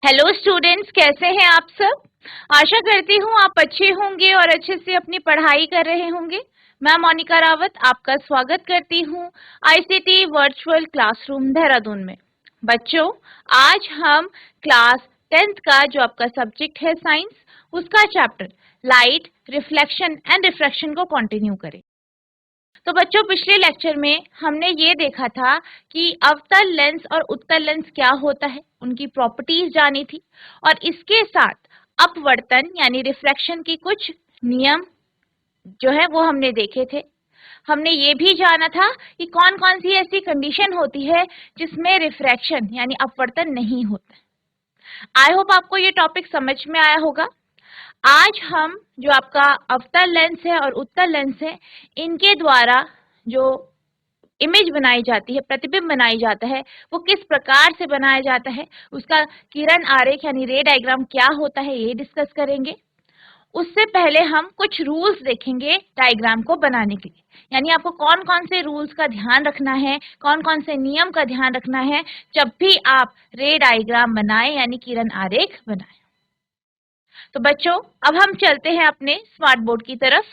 Hello students, कैसे हैं आप सब। आशा करती हूँ आप अच्छे होंगे और अच्छे से अपनी पढ़ाई कर रहे होंगे। मैं मोनिका रावत आपका स्वागत करती हूँ आईसीटी वर्चुअल क्लासरूम देहरादून में। बच्चों, आज हम क्लास 10th का जो आपका सब्जेक्ट है साइंस, उसका chapter light, reflection and refraction को कंटिन्यू करें। तो बच्चों, पिछले लेक्चर में हमने ये देखा था कि अवतल लेंस और उत्तल लेंस क्या होता है, उनकी प्रॉपर्टीज जानी थी, और इसके साथ अपवर्तन यानी रिफ्रैक्शन की कुछ नियम जो है वो हमने देखे थे। हमने ये भी जाना था कि कौन कौन सी ऐसी कंडीशन होती है जिसमें रिफ्रैक्शन यानी अपवर्तन नहीं होता। आई होप आपको ये टॉपिक समझ में आया होगा। आज हम जो आपका अवतल लेंस है और उत्तल लेंस है, इनके द्वारा जो इमेज बनाई जाती है, प्रतिबिंब बनाई जाता है, वो किस प्रकार से बनाया जाता है, उसका किरण आरेख यानी रे डायग्राम क्या होता है, ये डिस्कस करेंगे। उससे पहले हम कुछ रूल्स देखेंगे डायग्राम को बनाने के लिए, यानी आपको कौन कौन से रूल्स का ध्यान रखना है, कौन कौन से नियम का ध्यान रखना है जब भी आप रे डायग्राम बनाएं यानी किरण आरेख बनाएं। तो बच्चों, अब हम चलते हैं अपने स्मार्ट बोर्ड की तरफ।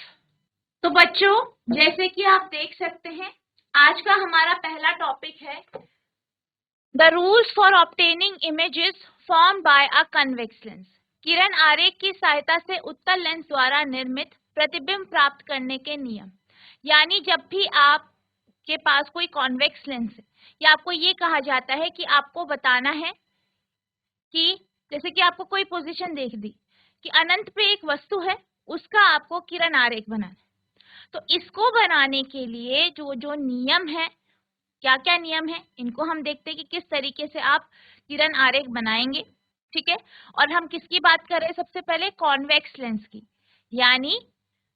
तो बच्चों, जैसे कि आप देख सकते हैं, आज का हमारा पहला टॉपिक है the rules for obtaining images form by a convex lens. किरण आरेख की सहायता से उत्तल लेंस द्वारा निर्मित प्रतिबिंब प्राप्त करने के नियम। यानी जब भी आपके पास कोई कॉन्वेक्स लेंस है, या आपको ये कहा जाता है कि आपको बताना है कि जैसे कि आपको कोई पोजीशन देख दी कि अनंत पे एक वस्तु है, उसका आपको किरण आरेख बनाना है। तो इसको बनाने के लिए जो जो नियम है, क्या क्या नियम है, इनको हम देखते हैं कि किस तरीके से आप किरण आरेख बनाएंगे। ठीक है, और हम किसकी बात कर रहे हैं, सबसे पहले कॉन्वेक्स लेंस की, यानी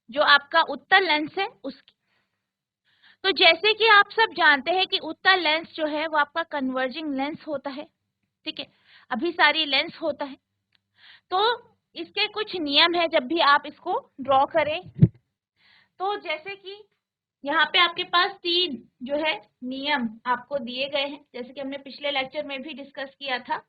जो आपका उत्तल लेंस है उसकी। तो जैसे कि आप सब जानते हैं कि उत्तल लेंस जो है वो आपका कन्वर्जिंग लेंस होता है। ठीक है, अभिसारी लेंस होता है। तो इसके कुछ नियम है जब भी आप इसको ड्रॉ करें। तो जैसे कि यहाँ पे आपके पास 3 जो है नियम आपको दिए गए हैं, जैसे कि हमने पिछले लेक्चर में भी डिस्कस किया था,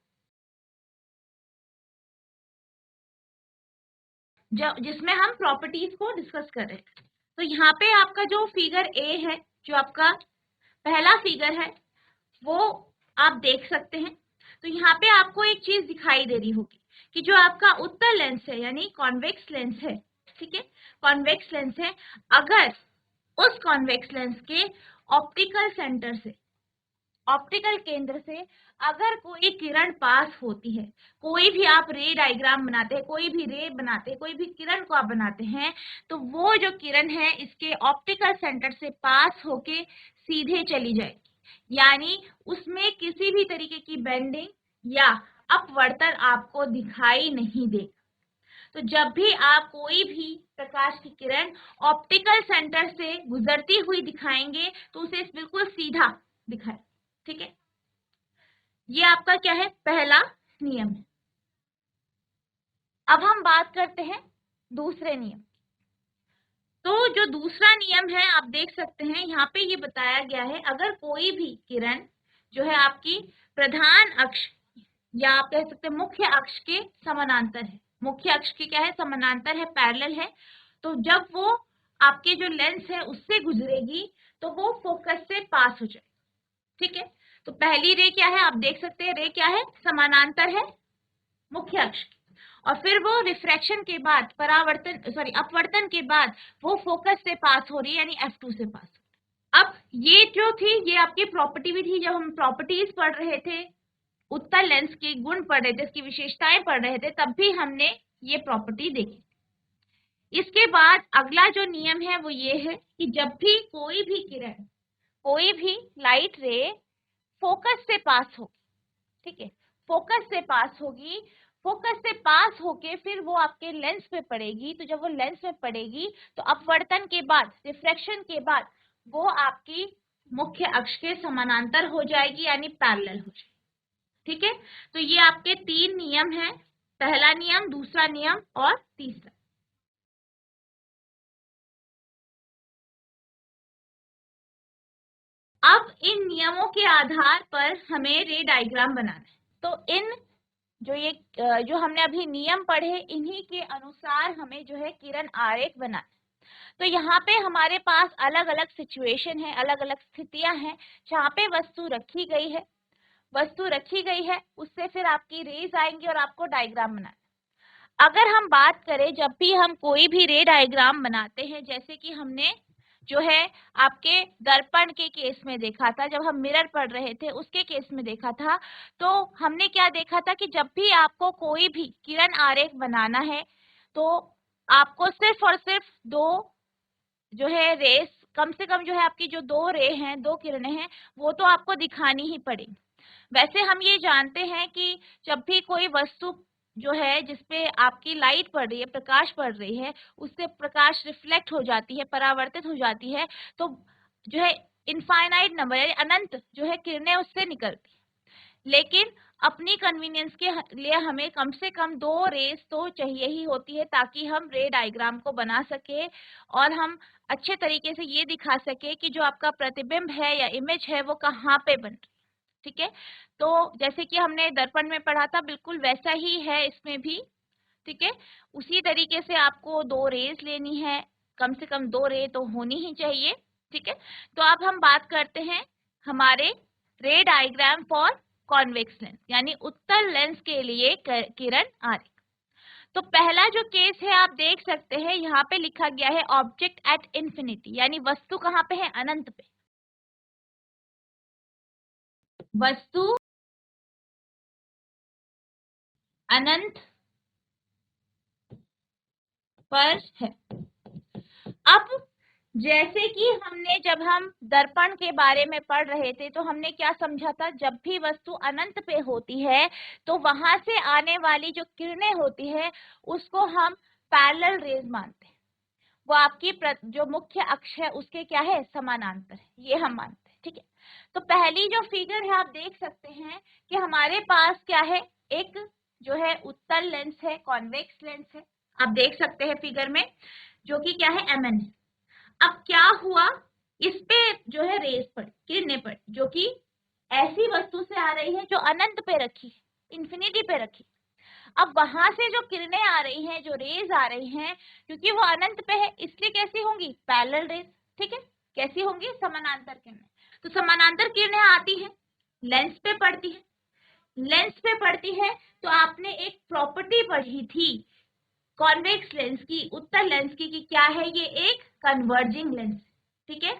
जिसमें हम प्रॉपर्टीज को डिस्कस कर रहे थे। तो यहाँ पे आपका जो फिगर ए है, जो आपका पहला फिगर है, वो आप देख सकते हैं। तो यहाँ पे आपको एक चीज दिखाई दे रही होगी कि जो आपका उत्तल लेंस है यानी कॉन्वेक्स लेंस है, ठीक है, कॉन्वेक्स लेंस है, अगर उस कॉन्वेक्स लेंस के ऑप्टिकल सेंटर से, ऑप्टिकल केंद्र से अगर कोई किरण पास होती है, कोई भी आप रे डायग्राम बनाते हैं, कोई भी रे बनाते हैं, कोई भी किरण को आप बनाते हैं, तो वो जो किरण है इसके ऑप्टिकल सेंटर से पास होके सीधे चली जाएगी, यानी उसमें किसी भी तरीके की बेंडिंग या अपवर्तन आपको दिखाई नहीं देगा। तो जब भी आप कोई भी प्रकाश की किरण ऑप्टिकल सेंटर से गुजरती हुई दिखाएंगे तो उसे बिल्कुल सीधा दिखाए। ठीक है, ये आपका क्या है, पहला नियम है। अब हम बात करते हैं दूसरे नियम। तो जो दूसरा नियम है, आप देख सकते हैं यहाँ पे ये बताया गया है, अगर कोई भी किरण जो है आपकी प्रधान अक्ष या आप कह सकते हैं मुख्य अक्ष के समानांतर है, मुख्य अक्ष के क्या है, समानांतर है, पैरेलल है, तो जब वो आपके जो लेंस है उससे गुजरेगी तो वो फोकस से पास हो जाएगी। ठीक है, तो पहली रे क्या है, आप देख सकते हैं, रे क्या है, समानांतर है मुख्य अक्ष की, और फिर वो रिफ्रैक्शन के बाद, परावर्तन सॉरी अपवर्तन के बाद वो फोकस से पास हो रही है, यानी F2 से पास। अब ये जो थी, ये आपकी प्रॉपर्टी भी थी, जब हम प्रॉपर्टीज पढ़ रहे थे, उत्तल लेंस के गुण पढ़ रहे थे, इसकी विशेषताएं पढ़ रहे थे, तब भी हमने ये प्रॉपर्टी देखी। इसके बाद अगला जो नियम है वो ये है कि जब भी कोई भी किरण, कोई भी लाइट रे फोकस से पास होगी, ठीक है, फोकस से पास होगी, फोकस से पास होके फिर वो आपके लेंस पे पड़ेगी, तो जब वो लेंस में पड़ेगी तो अपवर्तन के बाद, रिफ्रैक्शन के बाद वो आपकी मुख्य अक्ष के समानांतर हो जाएगी, यानी पैरेलल हो जाएगी। ठीक है, तो ये आपके 3 नियम हैं, पहला नियम, दूसरा नियम और तीसरा। अब इन नियमों के आधार पर हमें रे डायग्राम बनाना है। तो इन जो हमने अभी नियम पढ़े, इन्हीं के अनुसार हमें जो है किरण आरेख बनाना। तो यहाँ पे हमारे पास अलग अलग सिचुएशन है, अलग अलग स्थितियां हैं जहाँ पे वस्तु रखी गई है। उससे फिर आपकी रेज आएंगी और आपको डायग्राम बनाना। अगर हम बात करें, जब भी हम कोई भी रे डायग्राम बनाते हैं, जैसे कि हमने जो है आपके दर्पण के केस में देखा था, जब हम मिरर पढ़ रहे थे उसके केस में देखा था, तो हमने क्या देखा था कि जब भी आपको कोई भी किरण आरेख बनाना है तो आपको सिर्फ और सिर्फ दो जो है रेस, कम से कम जो है आपकी जो दो रे हैं, दो किरणें हैं, वो तो आपको दिखानी ही पड़ेगी। वैसे हम ये जानते हैं कि जब भी कोई वस्तु जो है जिसपे आपकी लाइट पड़ रही है, प्रकाश पड़ रही है, उससे प्रकाश रिफ्लेक्ट हो जाती है, परावर्तित हो जाती है, तो जो है इनफाइनाइट नंबर यानी अनंत जो है किरणें उससे निकलती है। लेकिन अपनी कन्वीनियंस के लिए हमें कम से कम दो रेस तो चाहिए ही होती है, ताकि हम रे डायग्राम को बना सके और हम अच्छे तरीके से ये दिखा सके कि जो आपका प्रतिबिंब है या इमेज है वो कहाँ पे बन रही है। ठीक है, तो जैसे कि हमने दर्पण में पढ़ा था, बिल्कुल वैसा ही है इसमें भी। ठीक है, उसी तरीके से आपको दो रेज लेनी है, कम से कम दो रे तो होनी ही चाहिए। ठीक है, तो अब हम बात करते हैं हमारे रे डायग्राम फॉर कॉन्वेक्स लेंस यानी उत्तल लेंस के लिए किरण आरेख। तो पहला जो केस है आप देख सकते हैं, यहाँ पे लिखा गया है ऑब्जेक्ट एट इंफिनिटी, यानी वस्तु कहाँ पे है? अनंत पे। वस्तु अनंत पर है। अब जैसे कि हमने जब हम दर्पण के बारे में पढ़ रहे थे तो हमने क्या समझा था, जब भी वस्तु अनंत पे होती है तो वहां से आने वाली जो किरणें होती है उसको हम पैरेलल रेज मानते हैं। वो आपकी जो मुख्य अक्ष है उसके क्या है? समानांतर है, ये हम मानते हैं। ठीक है, तो पहली जो फिगर है आप देख सकते हैं कि हमारे पास क्या है, एक जो है उत्तल लेंस है, कॉन्वेक्स लेंस है, आप देख सकते हैं फिगर में, जो कि क्या है? MN है। अब क्या हुआ, इस पे जो है रेस पड़ी, किरणें पड़ी, जो कि ऐसी वस्तु से आ रही है जो अनंत पे रखी है, इंफिनिटी पे रखी। अब वहां से जो किरणें आ रही हैं, जो रेज आ रही हैं, क्योंकि वो अनंत पे है इसलिए कैसी होंगी? Parallel raise. ठीक है, कैसी होंगी? समानांतर किरणें। तो समानांतर किरणें आती हैं, लेंस पे पड़ती है, लेंस पे पड़ती है तो आपने एक प्रॉपर्टी पढ़ी थी कॉन्वेक्स लेंस की, उत्तल लेंस की, कि क्या है? ये एक कन्वर्जिंग लेंस। ठीक है,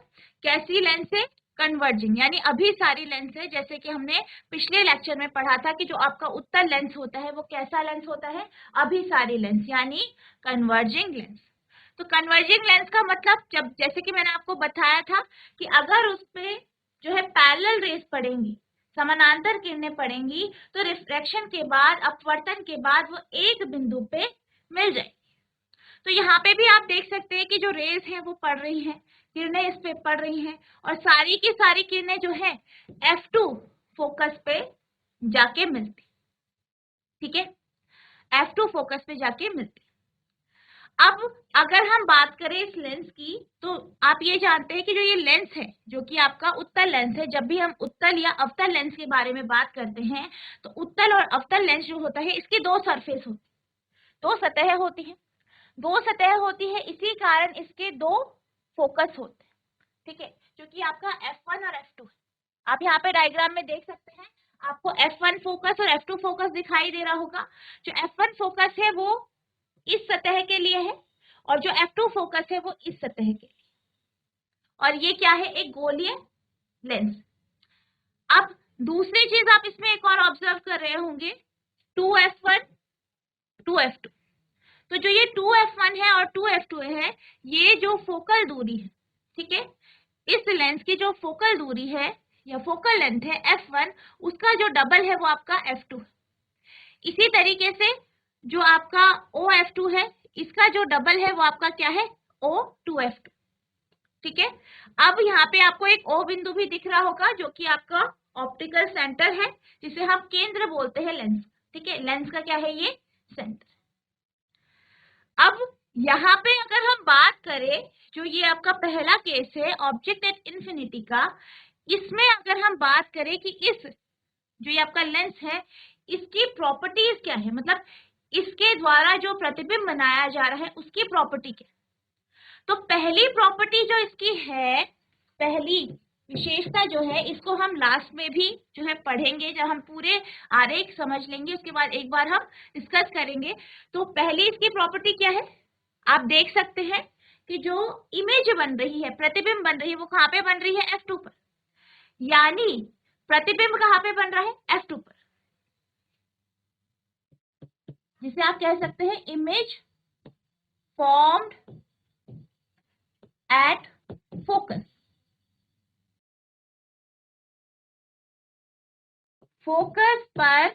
कैसी लेंस है? कन्वर्जिंग, यानी अभिसारी लेंस है। जैसे कि हमने पिछले लेक्चर में पढ़ा था कि जो आपका उत्तल लेंस होता है वो कैसा लेंस होता है? अभिसारी लेंस, यानी कन्वर्जिंग लेंस। तो कन्वर्जिंग लेंस का मतलब, जब जैसे कि मैंने आपको बताया था कि अगर उस पे जो है पैरेलल रेज पड़ेंगी, समानांतर किरणें पड़ेंगी, तो रिफ्रैक्शन के बाद, अपवर्तन के बाद वो एक बिंदु पे मिल जाएगी। तो यहाँ पे भी आप देख सकते हैं कि जो रेज हैं वो पड़ रही हैं, किरणें इस पे पड़ रही हैं, और सारी की सारी किरणें जो है F2 फोकस पे जाके मिलती। ठीक है, F2 फोकस पे जाके मिलती। अब अगर हम बात करें इस लेंस की, तो आप ये जानते हैं कि जो ये लेंस है, जो कि आपका उत्तल लेंस है, जब भी हम उत्तल या अवतल लेंस के बारे में बात करते हैं तो उत्तल और अवतल लेंस जो होता है इसकी दो सरफेस होती, दो सतह होती है, दो सतह होती है, इसी कारण इसके दो फोकस होते हैं। ठीक है, क्योंकि आपका F1 और F2 है। आप यहाँ पे डायग्राम में देख सकते हैं, आपको F1 फोकस और F2 फोकस दिखाई दे रहा होगा। जो F1 फोकस है वो इस सतह के लिए है और जो F2 फोकस है वो इस सतह के लिए, और ये क्या है? एक गोलीय लेंस। अब दूसरी चीज आप इसमें एक और ऑब्जर्व कर रहे होंगे, 2F1 2F2। तो जो ये 2F1 है और 2F2 है, ये जो फोकल दूरी है, ठीक है, इस लेंस की जो फोकल दूरी है या फोकल लेंथ है F1, उसका जो डबल है वो आपका F2 है। इसी तरीके से जो आपका OF2 है, इसका जो डबल है वो आपका क्या है? O2F2। ठीक है, अब यहाँ पे आपको एक O बिंदु भी दिख रहा होगा, जो कि आपका ऑप्टिकल सेंटर है, जिसे हम केंद्र बोलते हैं लेंस। ठीक है, लेंस का क्या है? ये सेंटर। अब यहाँ पे अगर हम बात करें, जो ये आपका पहला केस है ऑब्जेक्ट एट इंफिनिटी का, इसमें अगर हम बात करें कि इस जो ये आपका लेंस है, इसकी प्रॉपर्टीज क्या है, मतलब इसके द्वारा जो प्रतिबिंब बनाया जा रहा है उसकी प्रॉपर्टी क्या है। तो पहली प्रॉपर्टी जो इसकी है, पहली विशेषता जो है, इसको हम लास्ट में भी जो है पढ़ेंगे, जब हम पूरे आरेख समझ लेंगे उसके बाद एक बार हम डिस्कस करेंगे। तो पहली इसकी प्रॉपर्टी क्या है, आप देख सकते हैं कि जो इमेज बन रही है, प्रतिबिंब बन रही है, वो कहाँ पे बन रही है, F2 पर। यानी प्रतिबिंब कहाँ पे बन रहा है, F2 पर, जिसे आप कह सकते हैं image formed at focus. Focus पर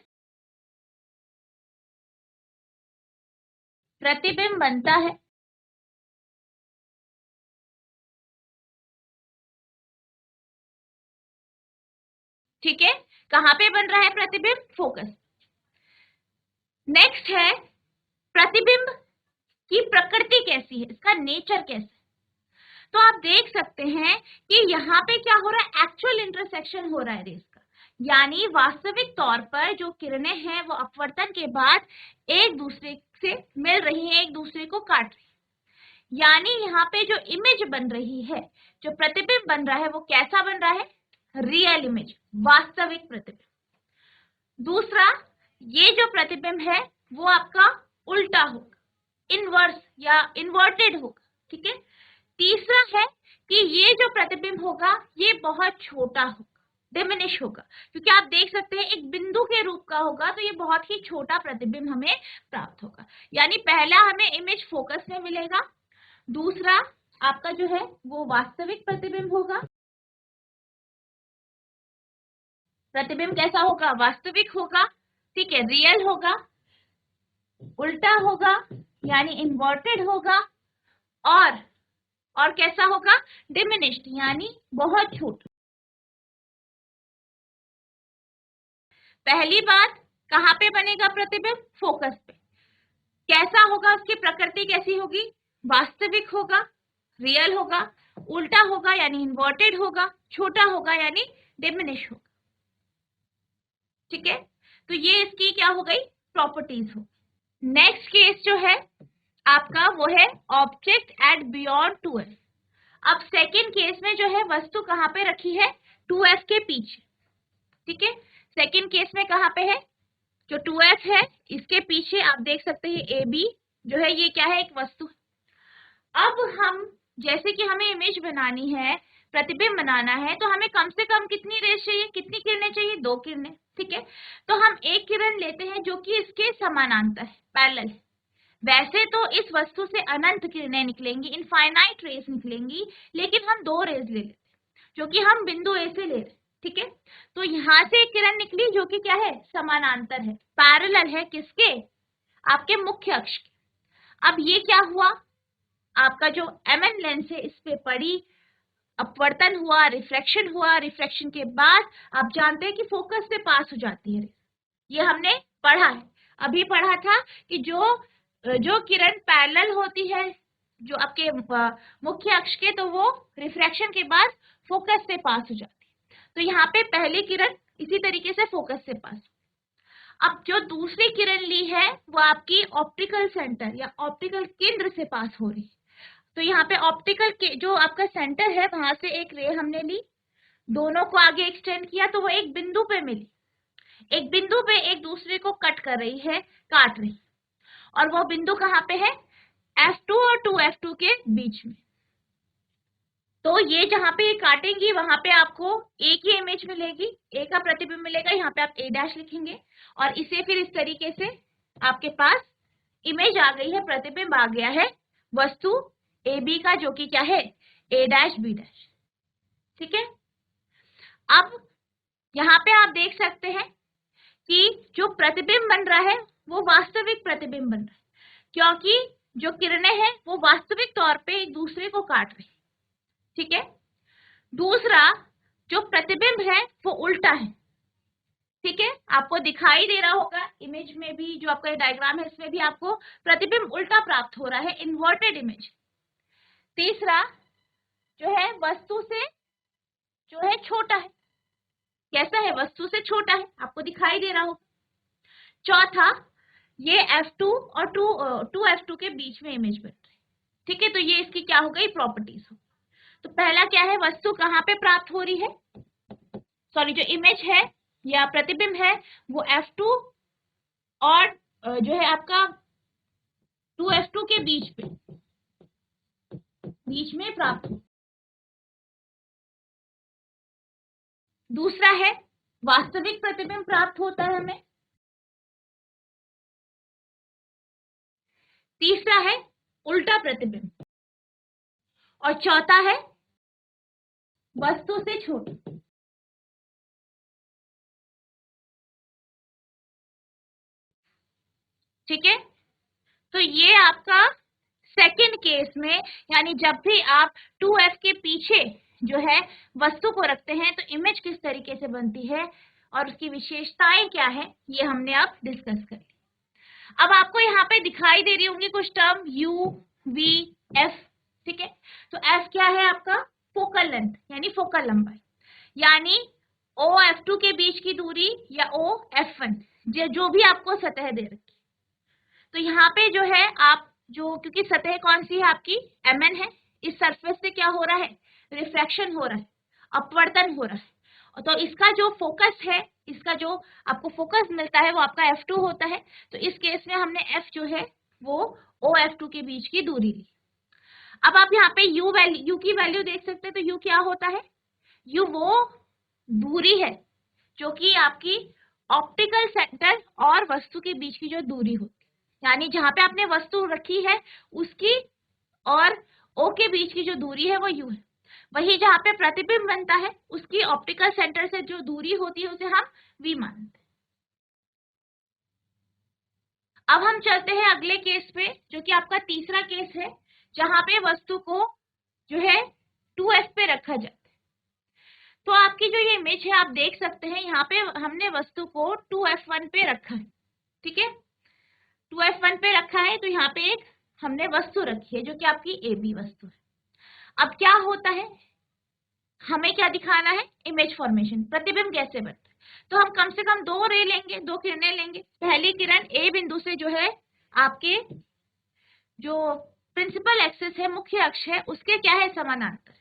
प्रतिबिंब बनता है, ठीक है। कहां पे बन रहा है प्रतिबिंब, फोकस। नेक्स्ट है प्रतिबिंब की प्रकृति कैसी है, इसका नेचर कैसा है। तो आप देख सकते हैं कि यहाँ पे क्या हो रहा है, एक्चुअल इंटरसेक्शन हो रहा है रेस का। यानी वास्तविक तौर पर जो किरणें हैं वो अपवर्तन के बाद एक दूसरे से मिल रही हैं, एक दूसरे को काट रही हैं। यानी यहाँ पे जो इमेज बन रही है, जो प्रतिबिंब बन रहा है, वो कैसा बन रहा है, रियल इमेज, वास्तविक प्रतिबिंब। दूसरा, ये जो प्रतिबिंब है वो आपका उल्टा होगा, इनवर्स या इन्वर्टेड होगा, ठीक है। तीसरा है कि ये जो प्रतिबिंब होगा ये बहुत छोटा होगा, डिमिनिश होगा, क्योंकि आप देख सकते हैं एक बिंदु के रूप का होगा, तो ये बहुत ही छोटा प्रतिबिंब हमें प्राप्त होगा। यानी पहला हमें इमेज फोकस में मिलेगा, दूसरा आपका जो है वो वास्तविक प्रतिबिंब होगा। प्रतिबिंब कैसा होगा, वास्तविक होगा, ठीक है, रियल होगा, उल्टा होगा यानी इन्वर्टेड होगा, और कैसा होगा, डिमिनिश्ड यानी बहुत छोटा। पहली बात, कहां पे बनेगा प्रतिबिंब, फोकस पे। कैसा होगा, उसकी प्रकृति कैसी होगी, वास्तविक होगा, रियल होगा, उल्टा होगा यानी इन्वर्टेड होगा, छोटा होगा यानी डिमिनिश होगा, ठीक है। तो ये इसकी क्या हो गई, प्रॉपर्टीज हो। नेक्स्ट केस जो है आपका वो है ऑब्जेक्ट एट बियॉन्ड 2f। अब सेकेंड केस में जो है वस्तु कहाँ पे रखी है, 2f के पीछे, ठीक है। सेकेंड केस में कहाँ पे है, जो 2f है इसके पीछे आप देख सकते हैं AB जो है ये क्या है, एक वस्तु। अब हम जैसे कि हमें इमेज बनानी है, प्रतिबिंब बनाना है, तो हमें कम से कम कितनी रेज चाहिए, कितनी किरणें चाहिए, 2 किरणें, ठीक है। तो हम एक किरण लेते हैं जो कि इसके समानांतर है, पैरेलल है। वैसे तो इस वस्तु से अनंत किरणें निकलेंगी, इनफाइनाइट रेज निकलेंगी, लेकिन हम 2 रेज ले लेते हैं जो कि हम बिंदु ए से ले रहे हैं, ठीक है। तो यहाँ से एक किरण निकली जो कि क्या है, समानांतर है, पैरेलल है, किसके, आपके मुख्य अक्ष के। अब ये क्या हुआ, आपका जो MN लेंस है इस पे पड़ी, अपवर्तन हुआ, रिफ्रैक्शन हुआ, रिफ्रैक्शन के बाद आप जानते हैं कि फोकस से पास हो जाती है। ये हमने पढ़ा है, अभी पढ़ा था कि जो किरण पैरेलल होती है जो आपके मुख्य अक्ष के, तो वो रिफ्रैक्शन के बाद फोकस से पास हो जाती है। तो यहाँ पे पहली किरण इसी तरीके से फोकस से पास। अब जो दूसरी किरण ली है वो आपकी ऑप्टिकल सेंटर या ऑप्टिकल केंद्र से पास हो रही है। तो यहाँ पे ऑप्टिकल के जो आपका सेंटर है वहां से एक रे हमने ली, दोनों को आगे एक्सटेंड किया, तो वो एक बिंदु पे मिली, एक बिंदु पे एक दूसरे को कट कर रही है, काट रही, और वो बिंदु कहाँ पे है, F2 और 2F2 के बीच में। तो ये जहां पे ये काटेंगी वहां पे आपको एक ही इमेज मिलेगी, ए का प्रतिबिंब मिलेगा, यहाँ पे आप A' लिखेंगे, और इसे फिर इस तरीके से आपके पास इमेज आ गई है, प्रतिबिंब आ गया है वस्तु AB का, जो कि क्या है, A', B', ठीक है। अब यहाँ पे आप देख सकते हैं कि जो प्रतिबिंब बन रहा है वो वास्तविक प्रतिबिंब बन रहा है, क्योंकि जो किरणें हैं वो वास्तविक तौर पे एक दूसरे को काट रही, ठीक है। दूसरा, जो प्रतिबिंब है वो उल्टा है, ठीक है, आपको दिखाई दे रहा होगा इमेज में भी, जो आपका डायग्राम है इसमें भी आपको प्रतिबिंब उल्टा प्राप्त हो रहा है, इन्वर्टेड इमेज। तीसरा जो है वस्तु से जो है छोटा है, कैसा है, वस्तु से छोटा है, आपको दिखाई दे रहा होगा। चौथा, ये F2 और 2F2 के बीच में इमेज बन रही है। ठीक है, तो ये इसकी क्या हो गई, प्रॉपर्टीज हो। तो पहला क्या है, वस्तु कहाँ पे प्राप्त हो रही है, सॉरी जो इमेज है या प्रतिबिंब है वो F2 और जो है आपका 2F2 के बीच में प्राप्त हो। दूसरा है वास्तविक प्रतिबिंब प्राप्त होता है हमें। तीसरा है उल्टा प्रतिबिंब, और चौथा है वस्तु से छोटा। ठीक है, तो ये आपका सेकंड केस में, यानी जब भी आप 2F के पीछे जो है वस्तु को रखते हैं तो इमेज किस तरीके से बनती है और उसकी विशेषताएं क्या है, ये हमने अब डिस्कस कर ली। अब आपको यहाँ पे दिखाई दे रही होंगी कुछ टर्म U, V, F। ठीक है, तो F क्या है आपका, फोकल लेंथ यानी फोकल लंबाई, यानी OF2 के बीच की दूरी या OF1, जो भी आपको सतह दे रखी। तो यहाँ पे जो है आप जो, क्योंकि सतह कौन सी है आपकी, Mn है, इस सरफेस से क्या हो रहा है, रिफ्रैक्शन हो रहा है, अपवर्तन हो रहा है। तो इसका जो फोकस है, इसका जो आपको फोकस मिलता है वो आपका F2 होता है। तो इस केस में हमने F जो है वो OF2 के बीच की दूरी ली। अब आप यहाँ पे U की वैल्यू देख सकते हैं, तो U क्या होता है, U वो दूरी है जो कि आपकी ऑप्टिकल सेंटर और वस्तु के बीच की जो दूरी होती है, यानी जहां पे आपने वस्तु रखी है उसकी और O के बीच की जो दूरी है वो U है। वही जहां पे प्रतिबिंब बनता है उसकी ऑप्टिकल सेंटर से जो दूरी होती है उसे हम V मानते हैं। अब हम चलते हैं अगले केस पे, जो कि आपका तीसरा केस है, जहां पे वस्तु को जो है 2F पे रखा जाता है। तो आपकी जो ये इमेज है आप देख सकते हैं, यहाँ पे हमने वस्तु को 2F1 पे रखा है। ठीक है, 2F1 पे रखा है, तो यहाँ पे एक हमने वस्तु रखी है जो कि आपकी AB वस्तु है। अब क्या होता है, हमें क्या दिखाना है, इमेज फॉर्मेशन, प्रतिबिंब कैसे बनता है। तो हम कम से कम दो रे लेंगे, दो किरणें लेंगे। पहली किरण A बिंदु से जो है आपके जो प्रिंसिपल एक्सिस है, मुख्य अक्ष है, उसके क्या है, समानांतर।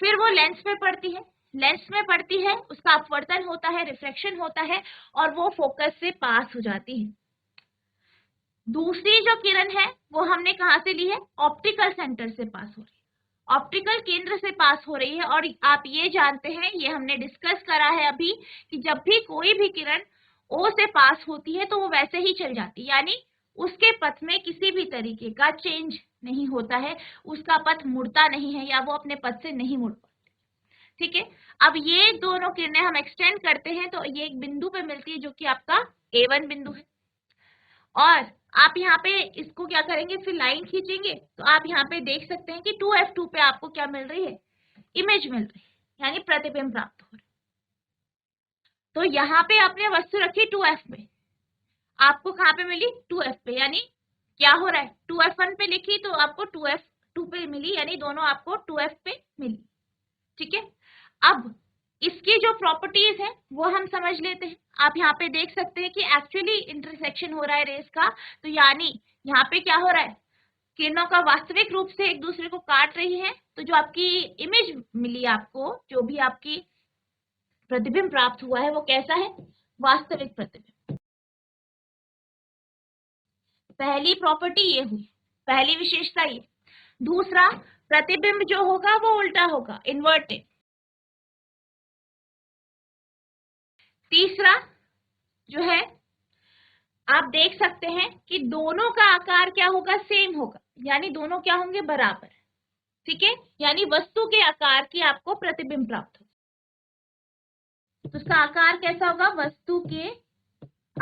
फिर वो लेंस में पड़ती है, लेंस में पड़ती है, उसका अपवर्तन होता है, रिफ्रैक्शन होता है, और वो फोकस से पास हो जाती है। दूसरी जो किरण है वो हमने कहां से ली है, ऑप्टिकल सेंटर से पास हो रही है, ऑप्टिकल केंद्र से पास हो रही है। और आप ये जानते हैं, ये हमने डिस्कस करा है अभी, कि जब भी कोई भी किरण O से पास होती है तो वो वैसे ही चल जाती है, यानी उसके पथ में किसी भी तरीके का चेंज नहीं होता है, उसका पथ मुड़ता नहीं है या वो अपने पथ से नहीं मुड़ पाती। ठीक है, अब ये दोनों किरणें हम एक्सटेंड करते हैं तो ये एक बिंदु पे मिलती है जो कि आपका A1 बिंदु है। और आप यहाँ पे इसको क्या करेंगे, फिर लाइन खींचेंगे, तो आप यहाँ पे देख सकते हैं कि 2F2 पे आपको क्या मिल रही है, इमेज मिल रही है, यानी प्रतिबिंब प्राप्त हो रहा है। तो यहाँ पे आपने वस्तु रखी 2F पे, आपको कहाँ पे मिली, 2F पे, यानी क्या हो रहा है, 2F1 पे लिखी तो आपको 2F2 पे मिली, यानी दोनों आपको 2F पे मिली। ठीक है, अब इसकी जो प्रॉपर्टीज है वो हम समझ लेते हैं। आप यहाँ पे देख सकते हैं कि एक्चुअली इंटरसेक्शन हो रहा है रेस का, तो यानी यहाँ पे क्या हो रहा है, किरणों का वास्तविक रूप से एक दूसरे को काट रही है। तो जो आपकी इमेज मिली आपको, जो भी आपकी प्रतिबिंब प्राप्त हुआ है वो कैसा है, वास्तविक प्रतिबिंब। पहली प्रॉपर्टी ये हुई, पहली विशेषता ये। दूसरा, प्रतिबिंब जो होगा वो उल्टा होगा, इन्वर्टेड। तीसरा जो है आप देख सकते हैं कि दोनों का आकार क्या होगा, सेम होगा, यानी दोनों क्या होंगे, बराबर। ठीक है, यानी वस्तु के आकार की आपको प्रतिबिंब प्राप्त होगा। तो उसका आकार कैसा होगा, वस्तु के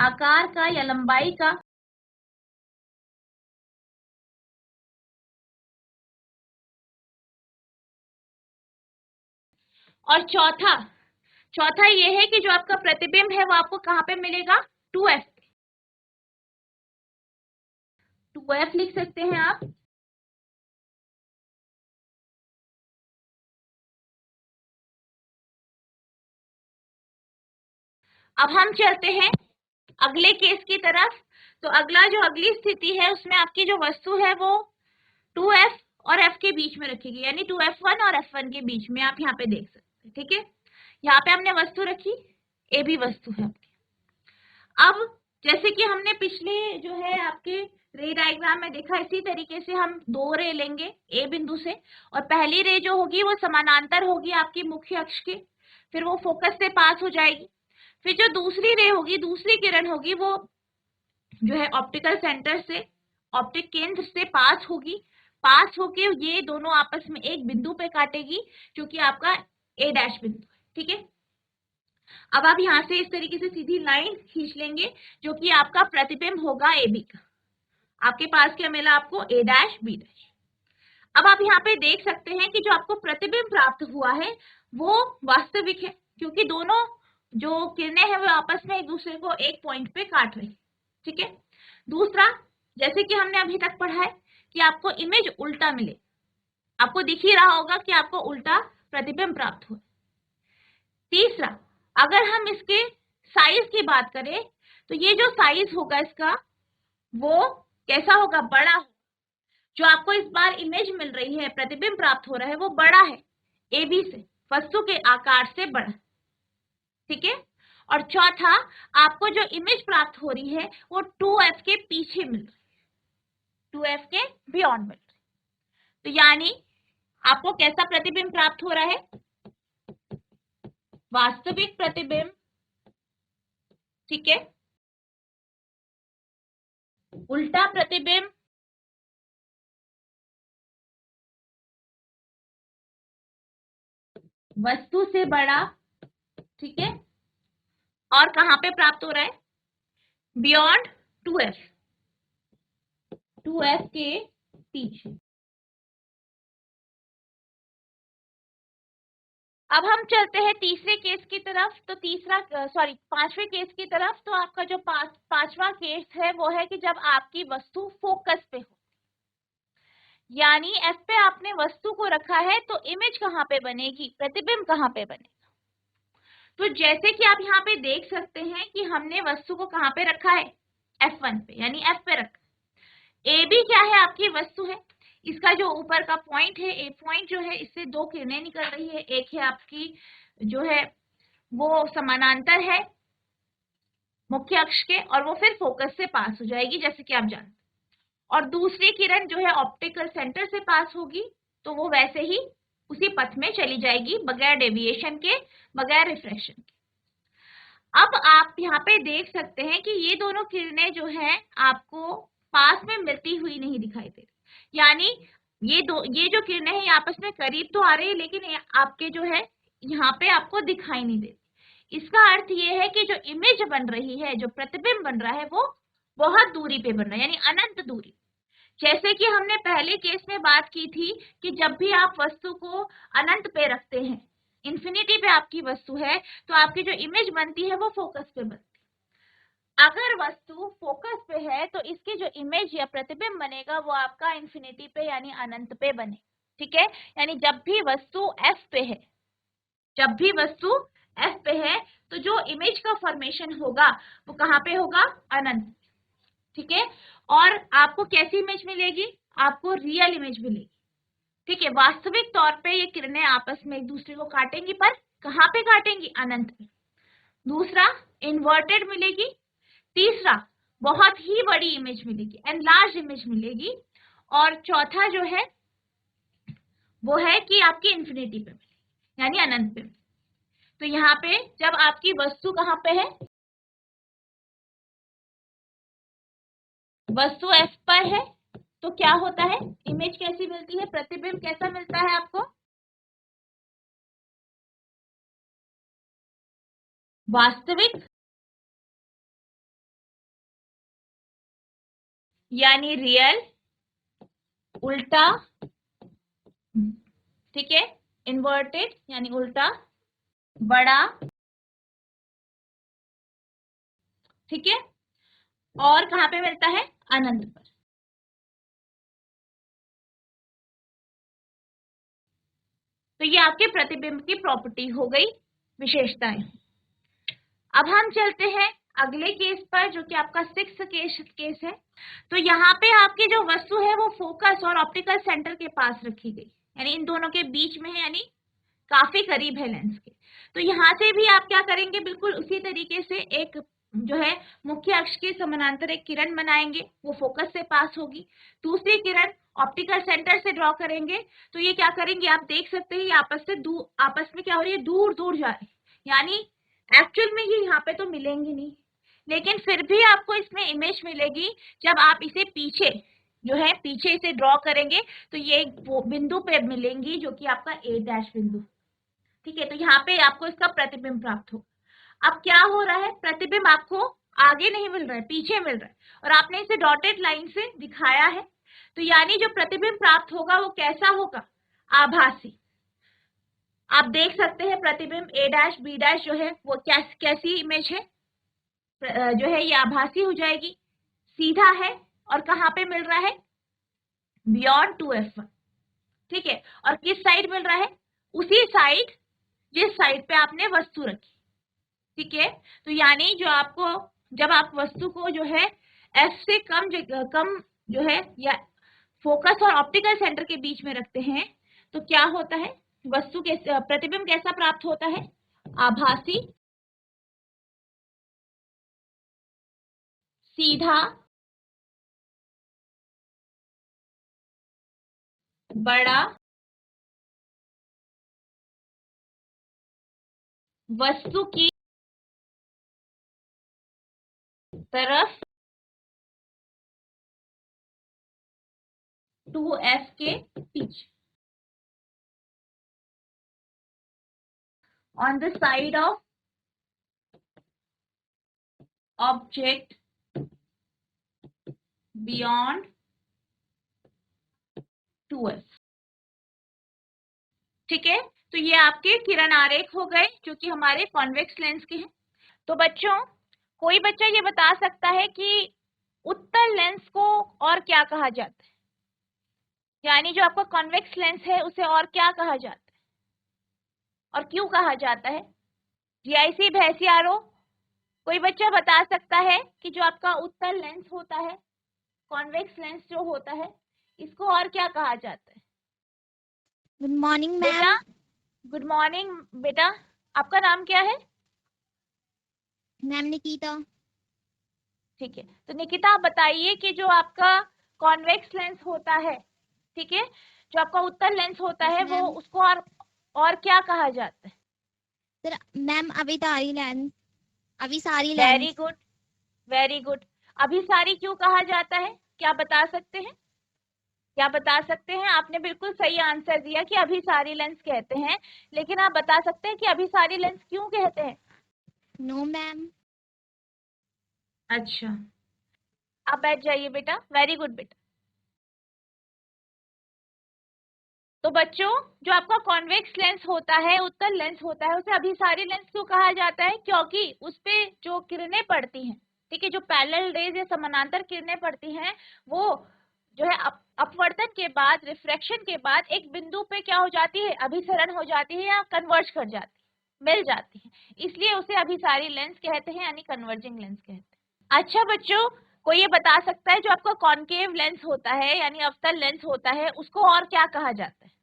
आकार का या लंबाई का और चौथा ये है कि जो आपका प्रतिबिंब है वो आपको कहां पे मिलेगा, 2F। 2F लिख सकते हैं आप। अब हम चलते हैं अगले केस की तरफ। तो अगला जो अगली स्थिति है उसमें आपकी जो वस्तु है वो 2f और f के बीच में रखेगी, यानी 2f1 और f1 के बीच में आप यहाँ पे देख सकते हैं। ठीक है, यहाँ पे हमने वस्तु रखी, ए भी वस्तु है। अब जैसे कि हमने पिछले जो है आपके रे डायग्राम में देखा, इसी तरीके से हम दो रे लेंगे ए बिंदु से, और पहली रे जो होगी वो समानांतर होगी आपकी मुख्य अक्ष के, फिर वो फोकस से पास हो जाएगी। फिर जो दूसरी रे होगी, दूसरी किरण होगी, वो जो है ऑप्टिकल सेंटर से, ऑप्टिक केंद्र से पास होगी, पास होके ये दोनों आपस में एक बिंदु पे काटेगी जो कि आपका ए डैश बिंदु है। ठीक है, अब आप यहाँ से इस तरीके से सीधी लाइन खींच लेंगे जो कि आपका प्रतिबिंब होगा ए बी का। आपके पास क्या मिला आपको, ए डैश बी डैश। अब आप यहाँ पे देख सकते हैं कि जो आपको प्रतिबिंब प्राप्त हुआ है वो वास्तविक है, क्योंकि दोनों जो किरणें हैं वो आपस में एक दूसरे को एक पॉइंट पे काट रही है। ठीक है, दूसरा, जैसे कि हमने अभी तक पढ़ा है कि आपको इमेज उल्टा मिले, आपको दिख ही रहा होगा कि आपको उल्टा प्रतिबिंब प्राप्त हुआ। तीसरा, अगर हम इसके साइज की बात करें तो ये जो साइज होगा इसका वो कैसा होगा, बड़ा हो। जो आपको इस बार इमेज मिल रही है, प्रतिबिंब प्राप्त हो रहा है, वो बड़ा है, ए बी से, वस्तु के आकार से बड़ा। ठीक है, और चौथा, आपको जो इमेज प्राप्त हो रही है वो 2f के पीछे मिल रही है, 2f के बियॉन्ड मिल रही है। तो यानी आपको कैसा प्रतिबिंब प्राप्त हो रहा है, वास्तविक प्रतिबिंब। ठीक है, उल्टा प्रतिबिंब, वस्तु से बड़ा। ठीक है, और कहां पे प्राप्त हो रहा है, बियॉन्ड 2f, 2f के पीछे। अब हम चलते हैं तीसरे केस की तरफ। तो पांचवें केस की तरफ। तो आपका जो पांचवा केस है वो है कि जब आपकी वस्तु फोकस पे हो, यानी एफ पे आपने वस्तु को रखा है, तो इमेज कहाँ पे बनेगी, प्रतिबिंब कहाँ पे बनेगा। तो जैसे कि आप यहाँ पे देख सकते हैं कि हमने वस्तु को कहाँ पे रखा है, F1 पे, यानी F पे रखा। ए बी क्या है, आपकी वस्तु है। इसका जो ऊपर का पॉइंट है, ए पॉइंट जो है, इससे दो किरणें निकल रही है। एक है आपकी जो है वो समानांतर है मुख्य अक्ष के, और वो फिर फोकस से पास हो जाएगी जैसे कि आप जानते हैं। और दूसरी किरण जो है ऑप्टिकल सेंटर से पास होगी, तो वो वैसे ही उसी पथ में चली जाएगी, बगैर डेविएशन के, बगैर रिफ्रैक्शन के। अब आप यहाँ पे देख सकते हैं कि ये दोनों किरणें जो हैं आपको पास में मिलती हुई नहीं दिखाई दे रही, यानी ये जो किरणें हैं आपस में करीब तो आ रही है, लेकिन आपके जो है यहाँ पे आपको दिखाई नहीं देती। इसका अर्थ ये है कि जो इमेज बन रही है, जो प्रतिबिंब बन रहा है, वो बहुत दूरी पे बन रहा है, यानी अनंत दूरी। जैसे कि हमने पहले केस में बात की थी कि जब भी आप वस्तु को अनंत पे रखते हैं, इन्फिनिटी पे आपकी वस्तु है, तो आपकी जो इमेज बनती है वो फोकस पे बनती है। अगर वस्तु फोकस पे है तो इसकी जो इमेज या प्रतिबिंब बनेगा वो आपका इन्फिनिटी पे यानी अनंत पे बने। ठीक है, यानी जब भी वस्तु F पे है, जब भी वस्तु F पे है, तो जो इमेज का फॉर्मेशन होगा वो कहाँ पे होगा, अनंत। ठीक है, और आपको कैसी इमेज मिलेगी, आपको रियल इमेज मिलेगी। ठीक है, वास्तविक तौर पे ये किरणें आपस में एक दूसरे को काटेंगी, पर कहाँ पे काटेंगी, अनंत में। दूसरा, इन्वर्टेड मिलेगी। तीसरा, बहुत ही बड़ी इमेज मिलेगी, एनलार्ज इमेज मिलेगी। और चौथा जो है वो है कि आपकी इन्फिनिटी पे मिलेगी, यानी अनंत पे। तो यहाँ पे जब आपकी वस्तु कहाँ पे है, वस्तु F पर है, तो क्या होता है, इमेज कैसी मिलती है, प्रतिबिंब कैसा मिलता है आपको, वास्तविक यानी रियल, उल्टा, ठीक है, इन्वर्टेड यानी उल्टा, बड़ा, ठीक है, और कहां पे मिलता है, अनंत पर। तो ये आपके प्रतिबिंब की प्रॉपर्टी हो गई, विशेषताएं। अब हम चलते हैं अगले केस पर, जो कि आपका 6th केस है, तो यहाँ पे आपकी जो वस्तु है वो फोकस और ऑप्टिकल सेंटर के पास रखी गई, यानी इन दोनों के बीच में है, यानी काफी करीब है लेंस के। तो यहाँ से भी आप क्या करेंगे, बिल्कुल उसी तरीके से एक जो है मुख्य अक्ष के समानांतर एक किरण बनाएंगे, वो फोकस से पास होगी। दूसरी किरण ऑप्टिकल सेंटर से ड्रॉ करेंगे, तो ये क्या करेंगे, आप देख सकते हैं ये आपस में क्या हो रही है, दूर दूर जा रही है, यानी एक्चुअल में ये यहाँ पे तो मिलेंगी नहीं, लेकिन फिर भी आपको इसमें इमेज मिलेगी जब आप इसे पीछे जो है पीछे इसे ड्रॉ करेंगे, तो ये वो बिंदु पे मिलेंगी जो कि आपका ए डैश बिंदु। ठीक है, तो यहाँ पे आपको इसका प्रतिबिंब प्राप्त हो। अब क्या हो रहा है, प्रतिबिंब आपको आगे नहीं मिल रहा है, पीछे मिल रहा है, और आपने इसे डॉटेड लाइन से दिखाया है, तो यानी जो प्रतिबिंब प्राप्त होगा वो कैसा होगा, आभासी। आप देख सकते हैं प्रतिबिंब ए डैश बी डैश जो है वो कैसी इमेज है, जो है ये आभासी हो जाएगी, सीधा है, और कहाँ पे मिल रहा है, बियॉन्ड 2f1। ठीक है, और किस साइड मिल रहा है, उसी साइड जिस साइड पे आपने वस्तु रखी। ठीक है, तो यानी जो आपको, जब आप वस्तु को जो है f से कम जो है या फोकस और ऑप्टिकल सेंटर के बीच में रखते हैं, तो क्या होता है, वस्तु के प्रतिबिंब कैसा प्राप्त होता है, आभासी, सीधा, बड़ा, वस्तु की तरफ 2f के पीछे, on the side of object beyond 2f। ठीक है, तो ये आपके किरण आरेख हो गए जो कि हमारे कॉन्वेक्स लेंस के हैं। तो बच्चों, कोई बच्चा ये बता सकता है कि उत्तल लेंस को और क्या कहा जाता है, यानी जो आपका कॉन्वेक्स लेंस है उसे और क्या कहा जाता है और क्यों कहा जाता है, जीआईसी भैंसियारो, कोई बच्चा बता सकता है कि जो आपका उत्तल लेंस होता है, कॉन्वेक्स लेंस जो होता है, इसको और क्या कहा जाता है। गुड मॉर्निंग बेटा, मैम। गुड मॉर्निंग बेटा, आपका नाम क्या है। मैम निकिता। ठीक है, तो निकिता आप बताइए कि जो आपका कॉन्वेक्स लेंस होता है, ठीक है, जो आपका उत्तल लेंस होता है वो उसको और क्या कहा जाता है। सर मैम अभिसारी लेंस, अभिसारी very lens. Good, very good. अभिसारी क्यों कहा जाता है, क्या बता सकते हैं, क्या बता सकते हैं, आपने बिल्कुल सही आंसर दिया कि अभिसारी लेंस कहते हैं, लेकिन आप बता सकते हैं कि अभिसारी लेंस क्यों कहते हैं। No ma'am. अच्छा, आप बैठ जाइए बेटा, वेरी गुड बेटा। तो बच्चों, जो आपका कॉन्वेक्स लेंस होता है, उत्तल लेंस होता है, उसे अभिसारी लेंस क्यों कहा जाता है, क्योंकि उस पे जो किरणें पड़ती हैं, ठीक है, जो पैरेलल रेज या समानांतर किरणें पड़ती हैं, वो जो है अपवर्तन के बाद, रिफ्रैक्शन के बाद एक बिंदु पे क्या हो जाती है, अभिसरण हो जाती है या कन्वर्ज कर जाती है, मिल जाती है, इसलिए उसे अभिसारी लेंस कहते हैं, यानी कन्वर्जिंग लेंस कहते हैं। अच्छा बच्चों, कोई ये बता सकता है जो आपका कॉनकेव लेंस होता है, यानी अवतल लेंस होता है, उसको और क्या कहा जाता है।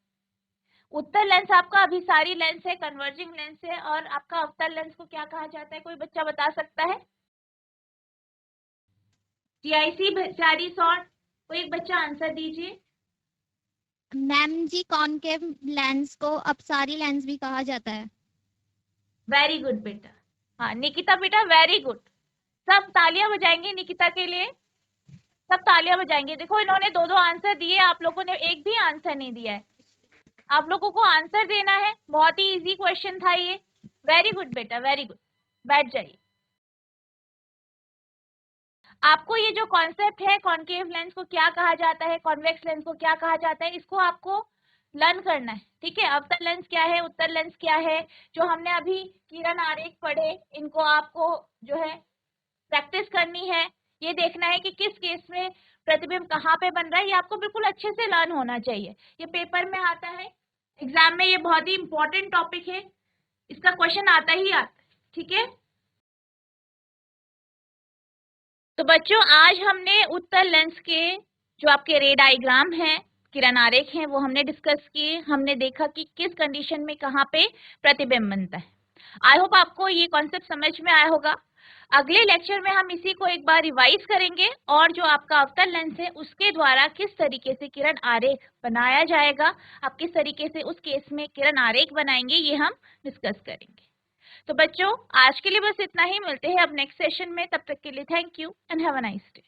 उत्तल लेंस आपका अभिसारी लेंस है, कन्वर्जिंग लेंस है, और आपका अवतल लेंस को क्या कहा जाता है, कोई बच्चा बता सकता है। टीआईसी भैंसियारी शॉर्ट, कोई एक बच्चा आंसर दीजिए। मैम जी कॉनकेव लेंस को अपसारी लेंस भी कहा जाता है। वेरी गुड बेटा, हाँ निकिता बेटा, वेरी गुड। सब तालियां बजाएंगे निकिता के लिए, सब तालियां बजाएंगे। देखो इन्होंने दो दो आंसर दिए, आप लोगों ने एक भी आंसर नहीं दिया है, आप लोगों को आंसर देना है, बहुत ही इजी क्वेश्चन था ये। वेरी गुड बेटा, वेरी गुड, बैठ जाइए। आपको ये जो कॉन्सेप्ट है, कॉनकेव लेंस को क्या कहा जाता है, कॉन्वेक्स लेंस को क्या कहा जाता है, इसको आपको लर्न करना है। ठीक है, अवतल लेंस क्या है, उत्तल लेंस क्या है, जो हमने अभी किरण आरेख पढ़े, इनको आपको जो है प्रैक्टिस करनी है। ये देखना है कि किस केस में प्रतिबिंब कहाँ पे बन रहा है, ये आपको बिल्कुल अच्छे से लर्न होना चाहिए। ये पेपर में आता है, एग्जाम में ये बहुत ही इंपॉर्टेंट टॉपिक है, इसका क्वेश्चन आता ही आता है। ठीक है, तो बच्चों आज हमने उत्तल लेंस के जो आपके रे डायग्राम है, किरण आरेख हैं, वो हमने डिस्कस किए। हमने देखा कि किस कंडीशन में कहाँ पे प्रतिबिंब बनता है। आई होप आपको ये कॉन्सेप्ट समझ में आया होगा। अगले लेक्चर में हम इसी को एक बार रिवाइज करेंगे और जो आपका अवतल लेंस है उसके द्वारा किस तरीके से किरण आरेख बनाया जाएगा, आप किस तरीके से उस केस में किरण आरेख बनाएंगे, ये हम डिस्कस करेंगे। तो बच्चों आज के लिए बस इतना ही, मिलते हैं अब नेक्स्ट सेशन में। तब तक के लिए thank you and have a nice day.